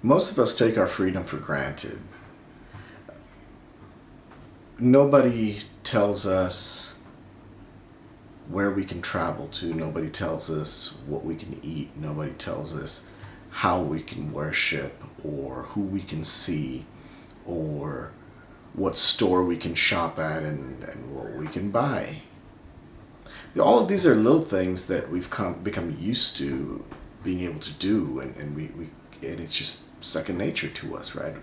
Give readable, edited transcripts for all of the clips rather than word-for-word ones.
Most of us take our freedom for granted. Nobody tells us where we can travel to. Nobody tells us what we can eat. Nobody tells us how we can worship or who we can see or what store we can shop at and what we can buy. All of these are little things that we've become used to being able to do, and it's just second nature to us, right?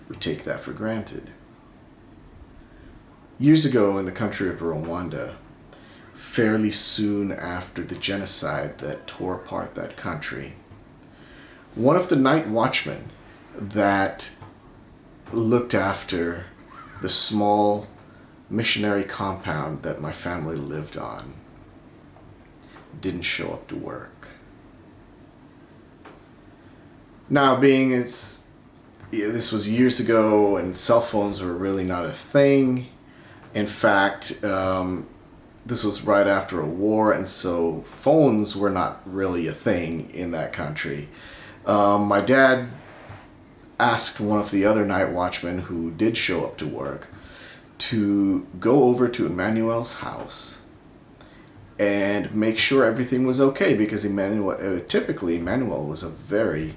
We take that for granted. Years ago in the country of Rwanda, fairly soon after the genocide that tore apart that country, one of the night watchmen that looked after the small missionary compound that my family lived on didn't show up to work. Now, this was years ago and cell phones were really not a thing. In fact, this was right after a war, and so phones were not really a thing in that country. My dad asked one of the other night watchmen who did show up to work to go over to Emmanuel's house and make sure everything was okay, because typically Emmanuel was a very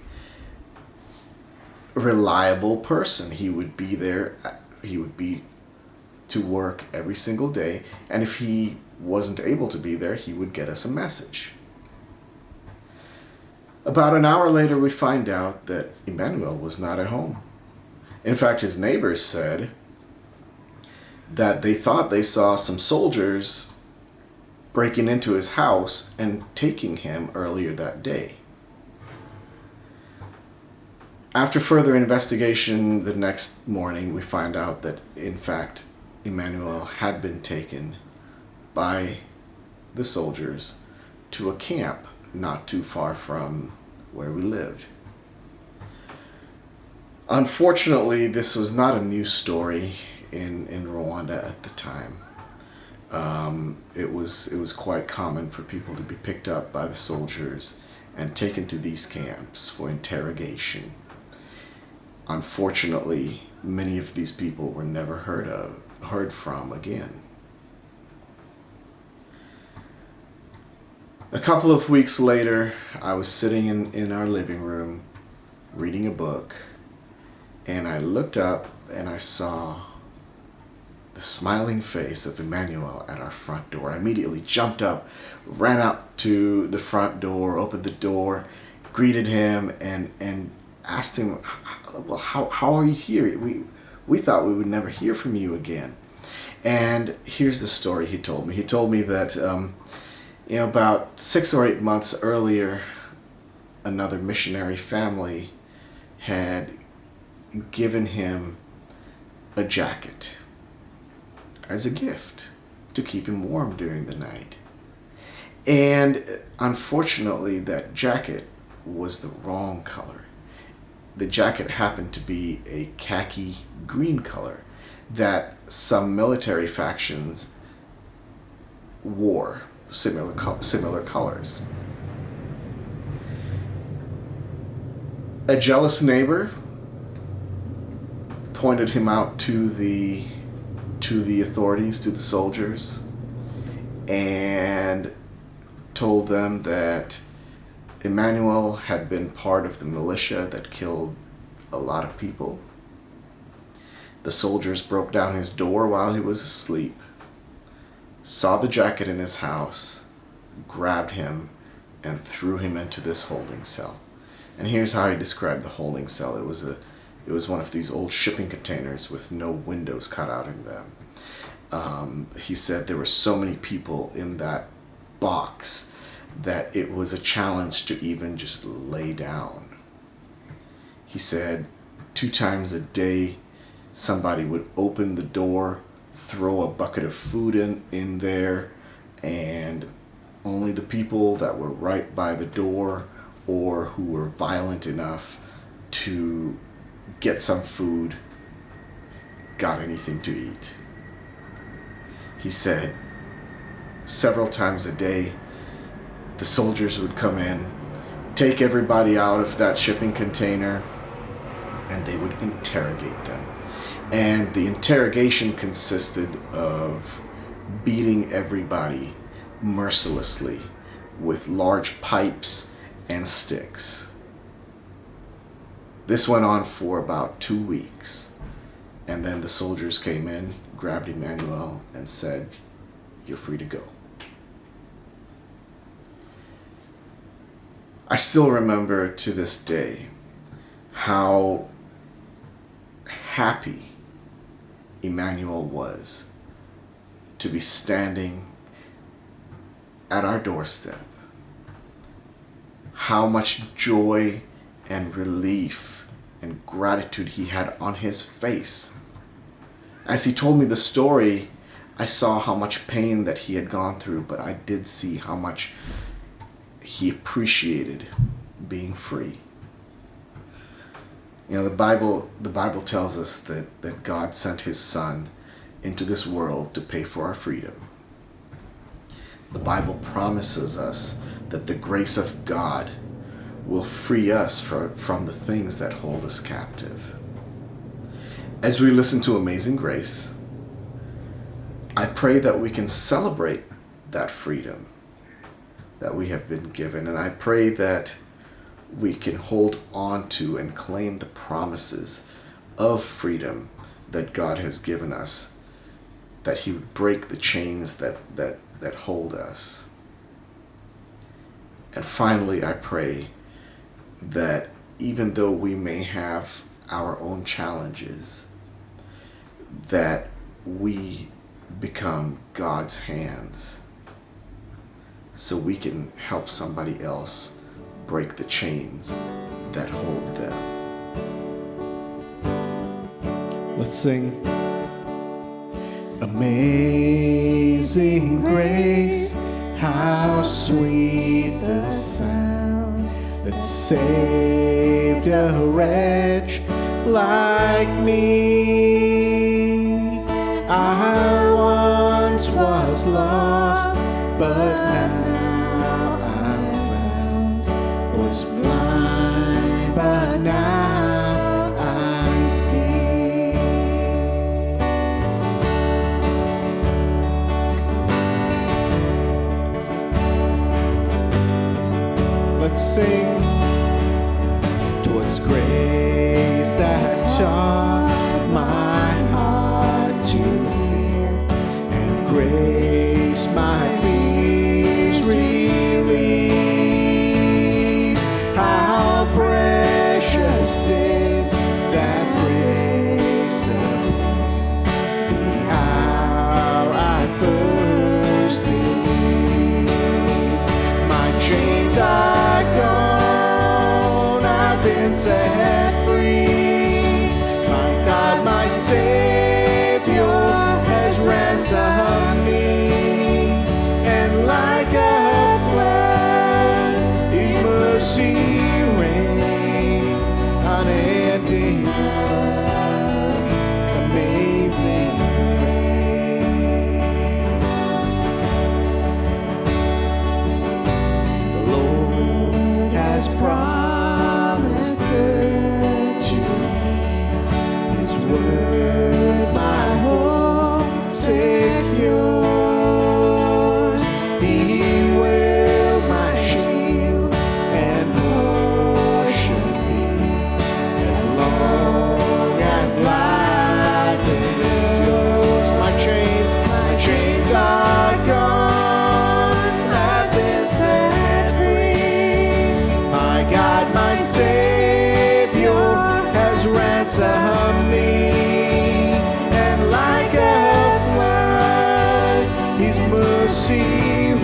reliable person. He would be there, he would be to work every single day, and if he wasn't able to be there, he would get us a message. About an hour later, we find out that Emmanuel was not at home. In fact, his neighbors said that they thought they saw some soldiers breaking into his house and taking him earlier that day. After further investigation the next morning, we find out that, in fact, Emmanuel had been taken by the soldiers to a camp not too far from where we lived. Unfortunately, this was not a news story in Rwanda at the time. It was quite common for people to be picked up by the soldiers and taken to these camps for interrogation. Unfortunately, many of these people were never heard from again. A couple of weeks later, I was sitting in our living room reading a book, and I looked up and I saw the smiling face of Emmanuel at our front door. I immediately jumped up, ran up to the front door, opened the door, greeted him, and asked him, well, how are you here? We thought we would never hear from you again. And here's the story he told me. He told me that about 6 or 8 months earlier, another missionary family had given him a jacket as a gift to keep him warm during the night. And unfortunately, that jacket was the wrong color. The jacket happened to be a khaki green color that some military factions wore, similar colors. A jealous neighbor pointed him out to the authorities, to the soldiers, and told them that Emmanuel had been part of the militia that killed a lot of people. The soldiers broke down his door while he was asleep, saw the jacket in his house, grabbed him, and threw him into this holding cell. And here's how he described the holding cell. It was one of these old shipping containers with no windows cut out in them. He said there were so many people in that box that it was a challenge to even just lay down. He said 2 times a day somebody would open the door, throw a bucket of food in there, and only the people that were right by the door or who were violent enough to get some food got anything to eat. He said several times a day, the soldiers would come in, take everybody out of that shipping container, and they would interrogate them. And the interrogation consisted of beating everybody mercilessly with large pipes and sticks. This went on for about 2 weeks. And then the soldiers came in, grabbed Emmanuel, and said, "You're free to go." I still remember to this day how happy Emmanuel was to be standing at our doorstep. How much joy and relief and gratitude he had on his face. As he told me the story, I saw how much pain that he had gone through, but I did see how much he appreciated being free. You know, the Bible tells us that God sent his Son into this world to pay for our freedom. The Bible promises us that the grace of God will free us from the things that hold us captive. As we listen to Amazing Grace, I pray that we can celebrate that freedom that we have been given, and I pray that we can hold on to and claim the promises of freedom that God has given us, that he would break the chains that hold us. And finally, I pray that even though we may have our own challenges, that we become God's hands so we can help somebody else break the chains that hold them. Let's sing. Amazing grace, how sweet the sound that saved a wretch like me. I once was lost, but now I'm found. Was blind, but now I see. Let's sing. 'Twas grace that taught my heart to fear, and grace my fears relieve. How precious did that grace appear the hour I first believed. My chains are gone, I've been set free. My God, my Savior has ransomed me, and like a flood, his mercy reigns, unending love, amazing grace. The Lord has promised good to me, his word my hope secures. He will my shield and portion be, as long as life endures. My chains are gone, I've been set free. My God, my Savior has ransomed me, and like a flood, his mercy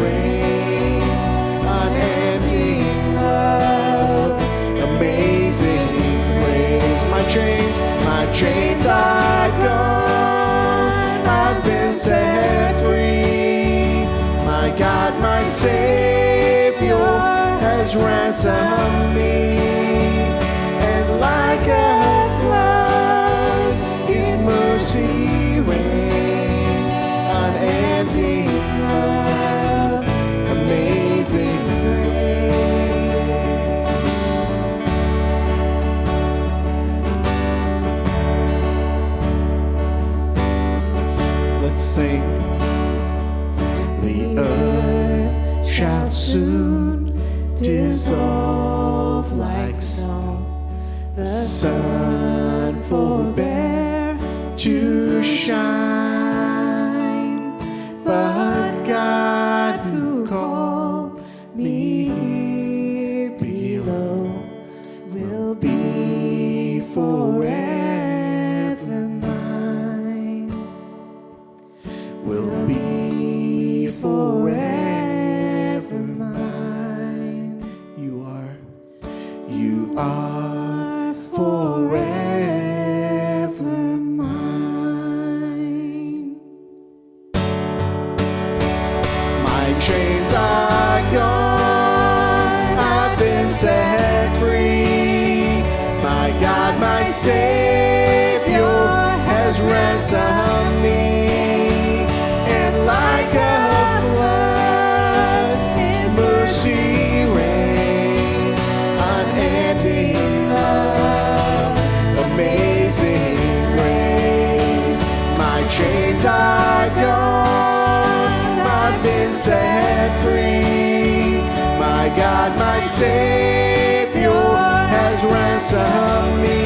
reigns, unending love, amazing grace. My chains are gone, I've been set free. My God, my Savior has ransomed me, and like a flood, his mercy reigns, unending love. The earth shall soon dissolve like snow. The sun forbear to shine, but God who called me here below will be forever mine, will be forever mine. You are forever mine. My chains are gone, I've been set free. My God, my Savior has ransomed me. And like a flood, His mercy reigns, unending love, amazing grace. My chains are gone, I've been set free. My God, my Savior has ransomed me.